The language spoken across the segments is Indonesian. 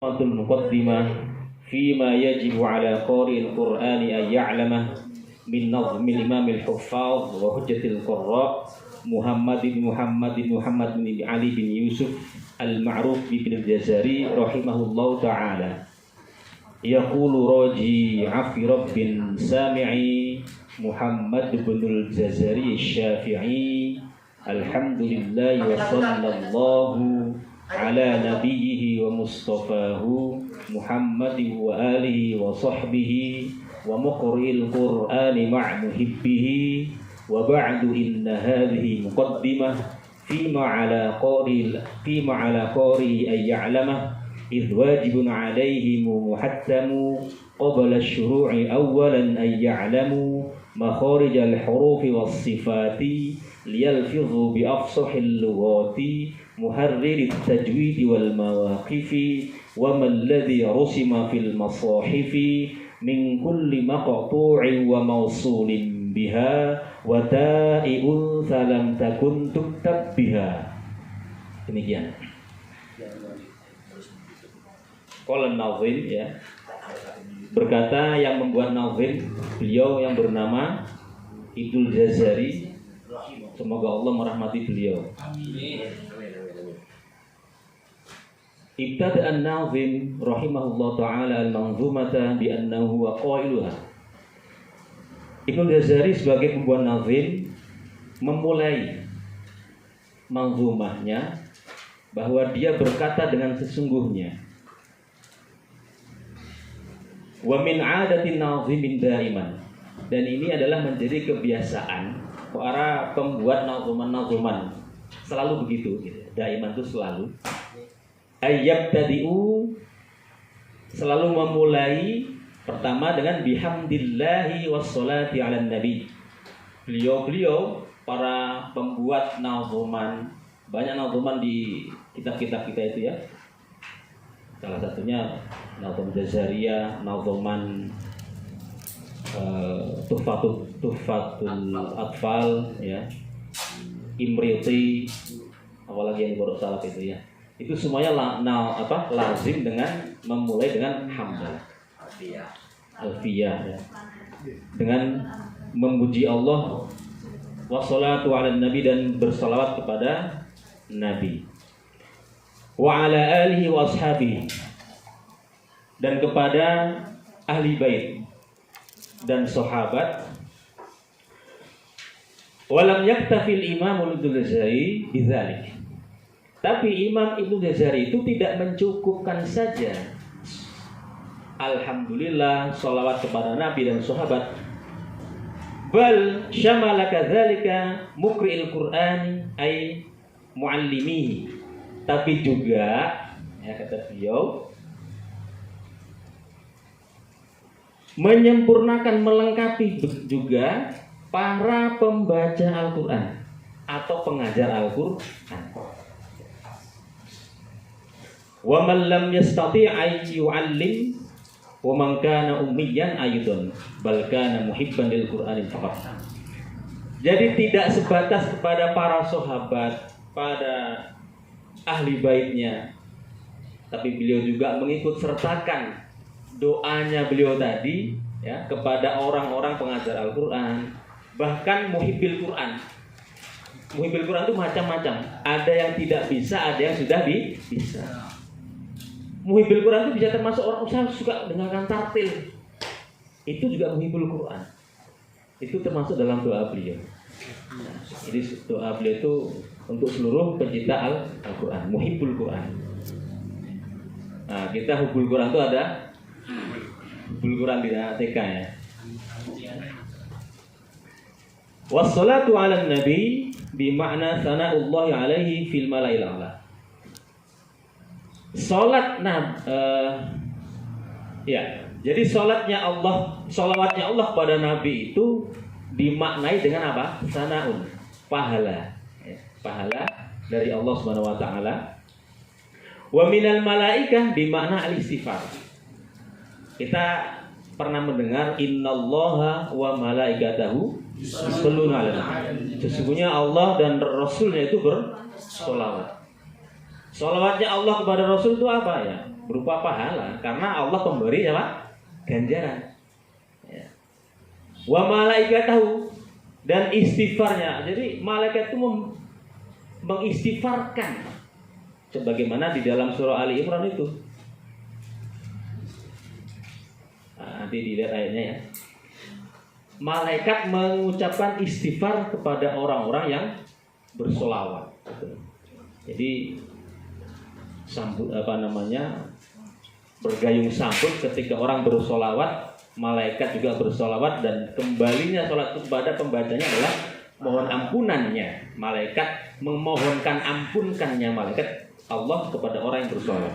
المقدمة فيما يجب على قارئ القرآن أن يعلمه من نظم الإمام الحفاظ وحجة القراء محمد بن علي بن يوسف المعروف بابن الجزري رحمه الله تعالى. يقول راجي عفو رب سامعي محمد بن الجزري الشافعي الحمد لله وصلى الله على نبيه ومصطفاه محمد وآله وصحبه ومقرئ القرآن مع محبه وبعد إن هذه مقدمة فيما على قارئ أن يعلمه إذ واجب عليهم محتم قبل الشروع أولا أن يعلموا مخارج الحروف والصفات ليلفظوا بأفصح اللغات محرر التجويد والمواقف وما الذي رسم في المصاحف من كل مقطوع وموصول بها وتاء أنثى لم تكن تكتب بها. Demikian. Qala an-nazim, ya. Berkata yang membuat nazim, beliau yang bernama Ibnul Jazari. Semoga Allah merahmati beliau. Amin. Ibtada an-nazim rahimahullah ta'ala al-manzumata bi annahu wa qailuha. Ibnu Jazari sebagai pembuat nazim memulai manzumahnya bahwa dia berkata dengan sesungguhnya. Wa min 'adatin nazimin daiman. Dan ini adalah menjadi kebiasaan para pembuat nazuman selalu begitu gitu. Daiman itu selalu ayyabtadi'u, selalu memulai pertama dengan bihamdillahi wassalati 'alan nabi. Beliau para pembuat nazuman, banyak nazuman di kitab-kitab kita itu ya. Salah satunya nazum Jazariyah, nazuman Tuhfatul Atfal ya, Imriti, apalagi yang Borok Salaf itu ya. Itu semuanya lazim dengan memulai dengan hamdalah. Alfiyah ya. Dengan memuji Allah, wassalatu ala nabi, dan bersalawat kepada Nabi. Wa ala alihi wa ashabihi, dan kepada ahli bait dan sahabat. Walam yaktafil Imam Ibnu Jazari bidzalik. Tapi Imam Ibnu Jazari itu tidak mencukupkan saja alhamdulillah sholawat kepada Nabi dan sahabat, bal syamala kadzalika muqri'il Qur'an ay muallimihi. Tapi juga ya, kata beliau, menyempurnakan, melengkapi juga para pembaca Al-Quran atau pengajar Al-Quran. Wa man lam yastati' ay yu'allim wa man kana ummiyan aydun bal kana muhibban lil Qur'ani faqat. Jadi tidak sebatas kepada para sahabat, pada ahli baitnya, tapi beliau juga mengikut sertakan doanya beliau tadi ya kepada orang-orang pengajar Al-Quran, bahkan muhibbil Quran. Muhibbil Quran itu macam-macam. Ada yang tidak bisa, ada yang sudah bisa. Muhibbil Quran itu bisa termasuk orang usaha suka dengarkan tartil. Itu juga muhibbul Quran. Itu termasuk dalam doa beliau. Nah, jadi doa beliau itu untuk seluruh pencinta Al-Quran, muhibbul Quran. Nah, kita hubbul Quran itu ada hubbul Quran di TK ya. Wassalatu ala nabi bimakna sana'ullahi alaihi fil mala'il a'la. Salat ya. Jadi salatnya Allah, salawatnya Allah pada Nabi itu dimaknai dengan apa? Sana'un, pahala. Ya, pahala dari Allah Subhanahu wa taala. Wa minal malaikah bimakna al-istighfar. Kita pernah mendengar innallaha wa malaikatahu yusholluna 'alan nabi. Sesungguhnya Allah dan Rasulnya itu bersolawat. Sholawatnya Allah kepada Rasul itu apa ya? berupa pahala karena Allah pemberi apa? Ganjaran. Ya. Wa malaikatahu, dan istighfarnya. Jadi malaikat itu mengistighfarkan sebagaimana di dalam surah Ali Imran itu. Nah, nanti dilihat ayatnya ya. Malaikat mengucapkan istighfar kepada orang-orang yang bersolawat. Jadi sambut bergayung sambut ketika orang bersolawat, malaikat juga bersolawat, dan kembalinya sholat kepada pembacanya adalah mohon ampunannya. Malaikat memohonkan ampunkannya malaikat Allah kepada orang yang bersolawat.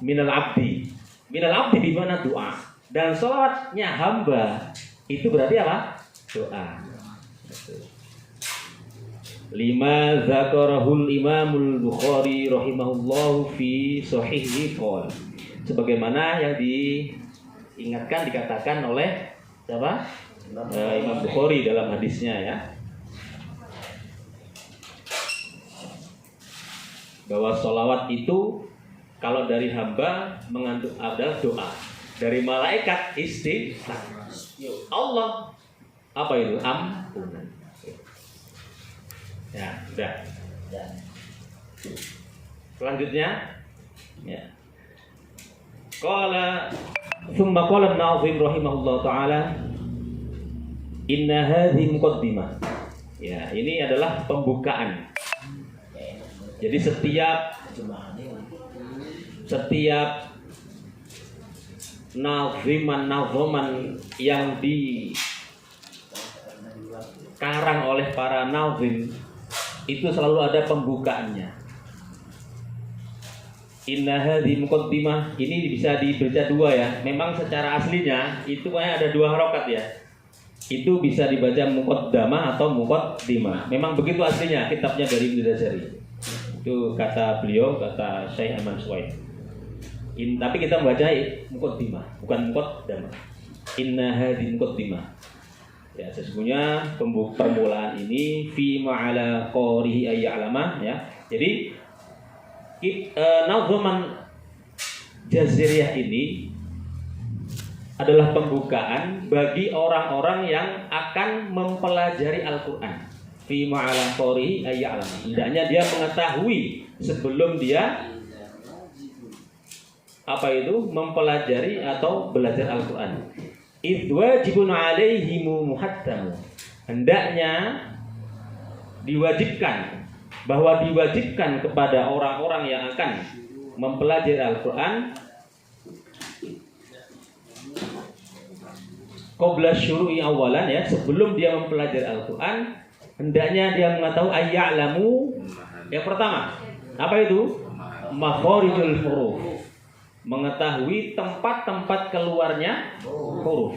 Minal abdi di mana doa, dan sholawatnya hamba itu berarti apa? Doa. Lima zakarahul Imamul Bukhari rahimahullahu fi sahihi qol. Sebagaimana yang diingatkan, dikatakan oleh siapa? Imam Bukhari dalam hadisnya ya. Bahwa sholawat itu kalau dari hamba mengandung adalah doa, dari malaikat istighfar, Allah apa itu? Ampunan. Ya, sudah. Selanjutnya ya. Thumma qala an-Nazim rahimahullah taala, inna hadhihi muqaddimah. Ya, ini adalah pembukaan. Jadi setiap naziman yang dikarang oleh para nazim itu selalu ada pembukaannya. Inna hadhihi muqaddimah, ini bisa dibaca dua ya. Memang secara aslinya itu ada dua harokat ya. Itu bisa dibaca muqaddamah atau muqaddimah. Memang begitu aslinya kitabnya dari Ibnu Jazari. Itu kata beliau, kata Syekh Ahmad Suwaid. Tapi kita membaca muqaddimah, bukan muqaddamah. Inna hadhihi muqaddimah. Ya, sesungguhnya permulaan ini fi ma'ala qorihi ayya'lama ya. Jadi nazuman Jaziriyah ini adalah pembukaan bagi orang-orang yang akan mempelajari Al-Qur'an. Fi ma'ala qorihi ayya'lama. Hendaknya dia mengetahui sebelum dia mempelajari atau belajar Al-Qur'an. Wajibun alaihimu muhattamu. Hendaknya diwajibkan kepada orang-orang yang akan mempelajari Al-Qur'an qabla syuru'i awalan ya, sebelum dia mempelajari Al-Qur'an hendaknya dia mengetahui ayya'lamu. Yang pertama, apa itu? Makharijul huruf. Mengetahui tempat-tempat keluarnya huruf.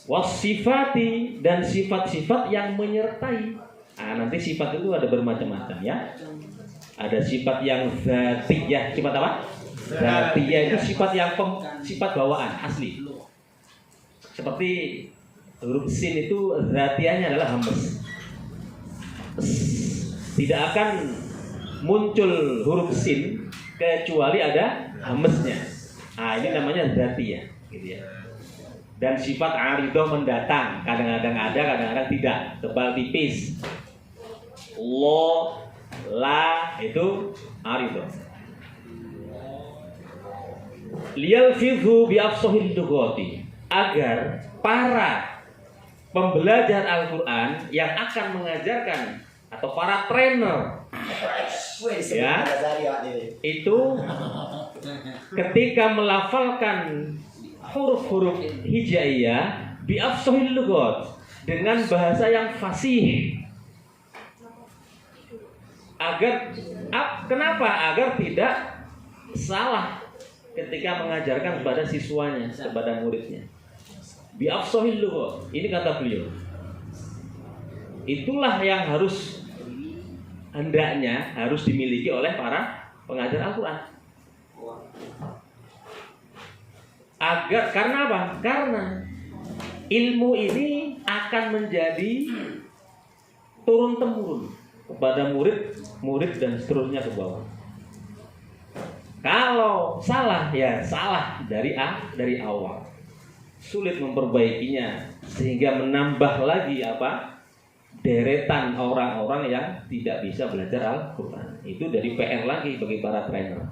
Wasifati, dan sifat-sifat yang menyertai. Nanti sifat itu ada bermacam-macam ya. Ada sifat yang dzatiyah. Sifat apa? Dzatiyah itu sifat yang sifat bawaan asli. Seperti huruf sin itu dzatiyahnya adalah hamzah. Tidak akan muncul huruf sin kecuali ada hamzahnya. Ini namanya dzatiyah, gitu ya. Dan sifat aridah mendatang, kadang-kadang ada, kadang-kadang tidak, tebal tipis. Lo, la itu aridah. Liyalfidhu bi afsahil lughati, agar para pembelajar Al-Qur'an yang akan mengajarkan atau para trainer ya, itu ketika melafalkan huruf-huruf hijaiyah bi afsahil lughat, dengan bahasa yang fasih. Kenapa? Agar tidak salah ketika mengajarkan kepada siswanya, kepada muridnya. Bi afsahil lughat. Ini kata beliau. Itulah yang hendaknya harus dimiliki oleh para pengajar Al-Qur'an. Karena apa? Karena ilmu ini akan menjadi turun-temurun kepada murid dan seterusnya ke bawah. Kalau salah ya salah dari awal. Sulit memperbaikinya sehingga menambah lagi deretan orang-orang yang tidak bisa belajar Al-Qur'an. Itu dari PR lagi bagi para trainer.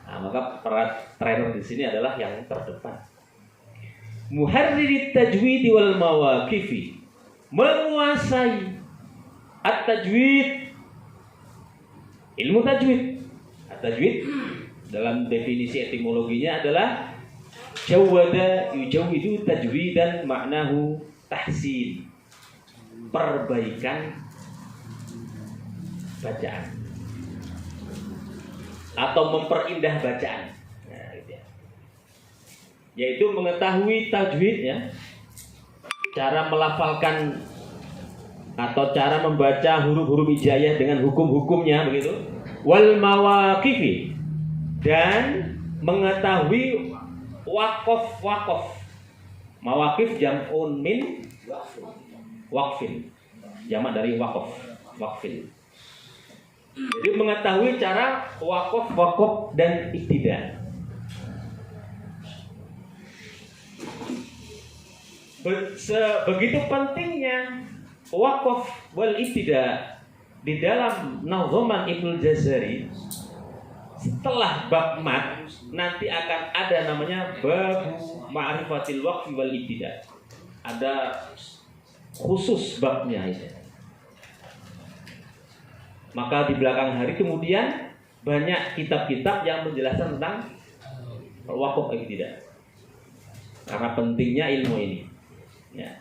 Nah, maka para trainer di sini adalah yang terdepan. Muharririt tajwid wal mawaqifi, menguasai at-tajwid, ilmu tajwid. At-tajwid dalam definisi etimologinya adalah jawada yujawidu tajwidan maknahu tahsin, perbaikan bacaan atau memperindah bacaan. Nah, gitu ya. Yaitu mengetahui tajwidnya, cara melafalkan atau cara membaca huruf-huruf hijaiyah dengan hukum-hukumnya begitu. Wal mawaqifi, dan mengetahui waqaf. Mawaqif jam'un min waqfin. Jamak dari waqfin. Jadi mengetahui cara waqaf dan ibtida. Begitu pentingnya waqaf wal ibtida di dalam Nadhaman Ibnul Jazari. Setelah bab mat nanti akan ada namanya bab ma'rifatil waqf wal ibtida. Ada khusus babnya itu. Maka di belakang hari kemudian banyak kitab-kitab yang menjelaskan tentang waqf ibtida. Karena pentingnya ilmu ini. Ya.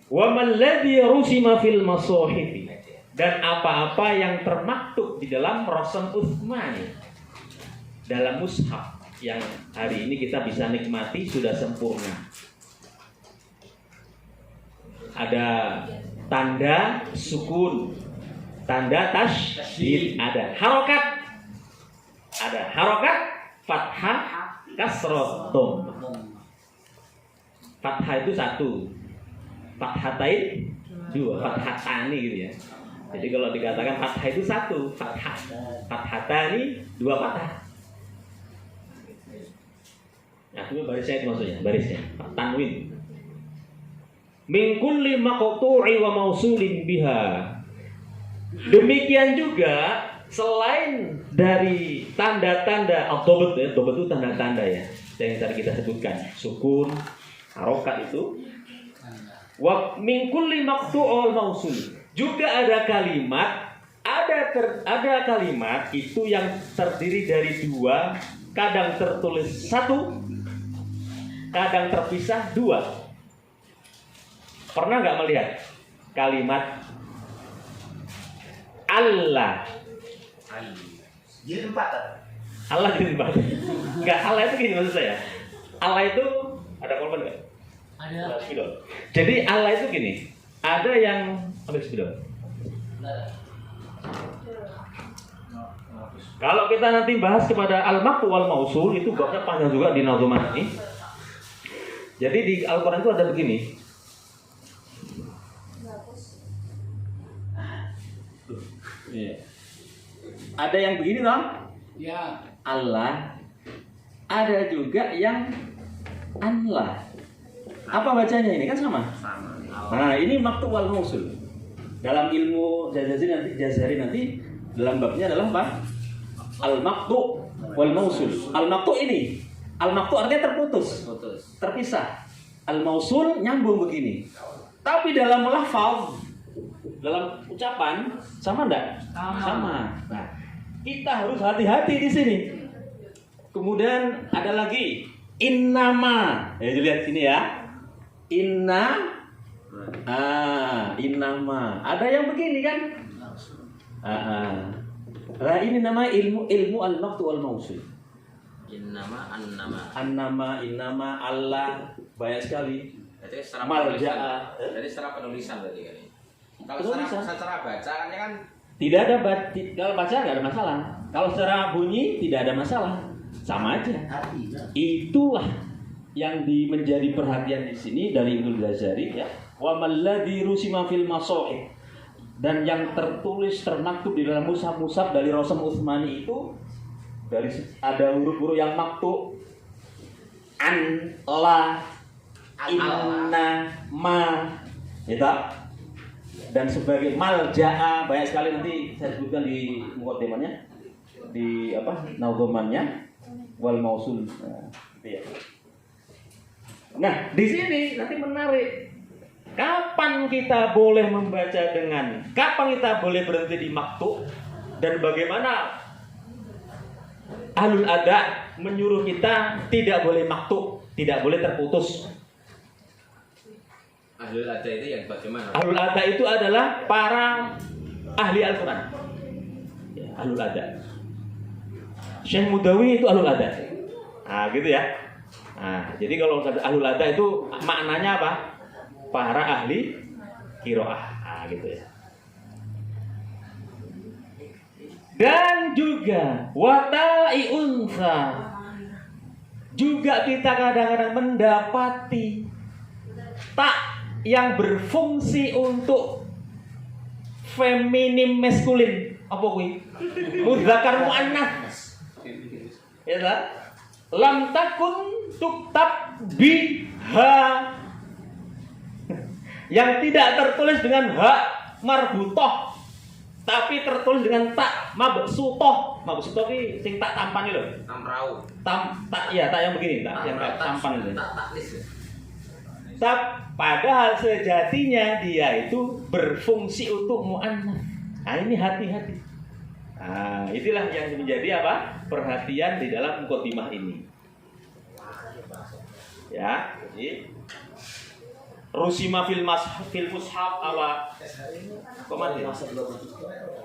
Wa man ladzi rusima fil masahif, dan apa-apa yang termaktub di dalam Rasam Utsmani, dalam mushaf yang hari ini kita bisa nikmati sudah sempurna. Ada tanda sukun, tanda tasydid, ada harokat, fathah, kasrah, dom. Fathah itu satu, fathatain dua, fathatani gitu ya. Jadi kalau dikatakan fathah itu satu, fathatani dua fathah. Nah, itu barisnya itu maksudnya, barisnya tanwin. Min kulli maqtu'i wa mausulin biha. Demikian juga selain dari tanda-tanda ad-dhabt ya, dhabt itu tanda-tanda ya, yang tadi kita sebutkan, sukun, harokat itu. Wa min kulli maqtu'ul mausul. Juga ada kalimat, ada kalimat itu yang terdiri dari dua, kadang tertulis satu, kadang terpisah dua. Pernah nggak melihat kalimat Allah? Jadi empat. Allah jadi empat. Enggak, Allah itu gini maksud saya. Allah itu ada korban nggak? Ada. Jadi Allah itu gini. Ada yang ambil spidol. Kalau kita nanti bahas kepada al-maqtu wal mausul, itu babnya panjang juga di Nadhaman ini. Jadi di Al-Quran itu ada begini. Ada yang begini toh? Ya. Allah. Ada juga yang Allah. Apa bacanya ini? Kan sama. Nah, ini maqtu wal mausul. Dalam ilmu Jazari nanti dalam babnya adalah apa? Al-maqtu wal mausul. Al-maqtu ini. Al-maqtu artinya terputus, terpisah. Al-mausul nyambung begini. Tapi dalam lafaz, dalam ucapan sama enggak? Sama. Nah, kita harus hati-hati di sini. Kemudian ada lagi innama. Ya, lihat sini ya. Innama. Ada yang begini kan? Nah, ini nama ilmu al-maqtu wal mausul. Innama, Allah, banyak sekali. Jadi secara Malja'a. Jadi secara penulisan berarti kan. Kalau Penulisan. secara bacaannya kan Tidak ada kalau baca nggak ada masalah. Kalau secara bunyi tidak ada masalah, sama aja. Itulah yang menjadi perhatian di sini dari Ibnu Jazari ya. Wa malladzi rusima fil masahif, dan yang tertulis termaktub di dalam mushaf-mushaf dari Rasam Utsmani itu Dari ada huruf-huruf yang maktu, an, la, inna, ma, gitu. Dan sebagai malja'a, banyak sekali nanti saya sebutkan di mukadimahnya, di apa naudhomannya, wal mausul. Nah, gitu ya. Nah, di sini nanti menarik. Kapan kita boleh membaca dengan, kapan kita boleh berhenti di maktu, dan bagaimana ahlul ada menyuruh kita tidak boleh maktu, tidak boleh terputus. Ahlul ada itu yang bagaimana? Ahlul ada itu adalah para ahli Al-Quran. Ya, ahlul ada. Syekh Mudawi itu ahlul ada. Nah, gitu ya. Nah, jadi kalau ahlul ada itu maknanya apa? Para ahli qiraah. Nah, gitu ya. Dan juga watai unsa. Juga kita kadang-kadang mendapati tak yang berfungsi untuk feminim maskulin. Apa kuwi? Mudzakkar muannats. Ya ta? Lam takun tuktab biha. Yang tidak tertulis dengan ha marbutoh, tapi tertulis dengan tak mabsutoh. Mabsutoh ki sing tak tampan iki lho. Amrau. Tak yang begini, tak yang tampan itu. Tak taklis. Padahal sejatinya dia itu berfungsi untuk mu'annats. Nah, ini hati-hati. Nah, itulah yang menjadi apa? Perhatian di dalam mukadimah ini. Ya, jadi rusima fil mushaf apa? Komando.